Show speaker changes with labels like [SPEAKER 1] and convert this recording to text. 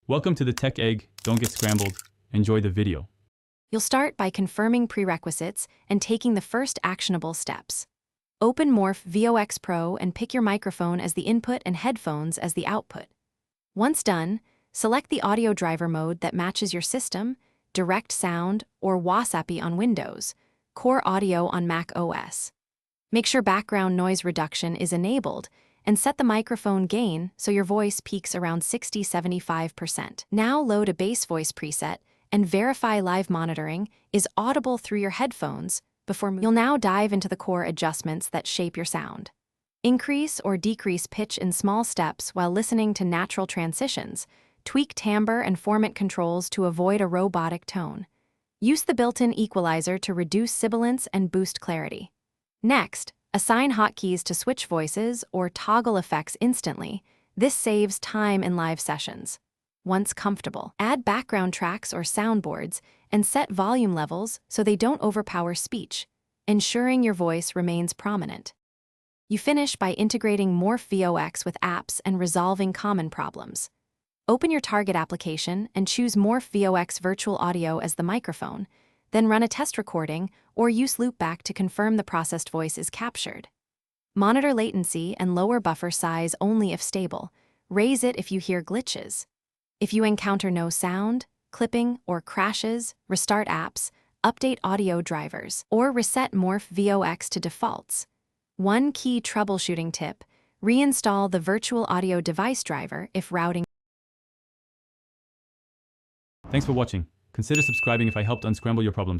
[SPEAKER 1] Welcome to the Tech Egg. Don't get scrambled. Enjoy the video.
[SPEAKER 2] You'll start by confirming prerequisites and taking the first actionable steps. Open Morphvox Pro and pick your microphone as the input and headphones as the output. Once done, select the audio driver mode that matches your system, Direct Sound or WASAPI on Windows, Core Audio on Mac OS. Make sure background noise reduction is enabled and set the microphone gain so your voice peaks around 60–75%. Now load a bass voice preset and verify live monitoring is audible through your headphones before you'll now dive into the core adjustments that shape your sound. Increase or decrease pitch in small steps while listening to natural transitions. Tweak timbre and formant controls to avoid a robotic tone. Use the built-in equalizer to reduce sibilance and boost clarity. Next, assign hotkeys to switch voices or toggle effects instantly. This saves time in live sessions. Once comfortable, add background tracks or soundboards and set volume levels so they don't overpower speech, ensuring your voice remains prominent. You finish by integrating Morphvox with apps and resolving common problems. Open your target application and choose Morphvox Virtual Audio as the microphone, then run a test recording or use loopback to confirm the processed voice is captured. Monitor latency and lower buffer size only if stable. Raise it if you hear glitches. If you encounter no sound, clipping, or crashes, restart apps, update audio drivers, or reset Morphvox to defaults. One key troubleshooting tip: reinstall the virtual audio device driver if routing.
[SPEAKER 1] Thanks for watching. Consider subscribing if I helped unscramble your problems.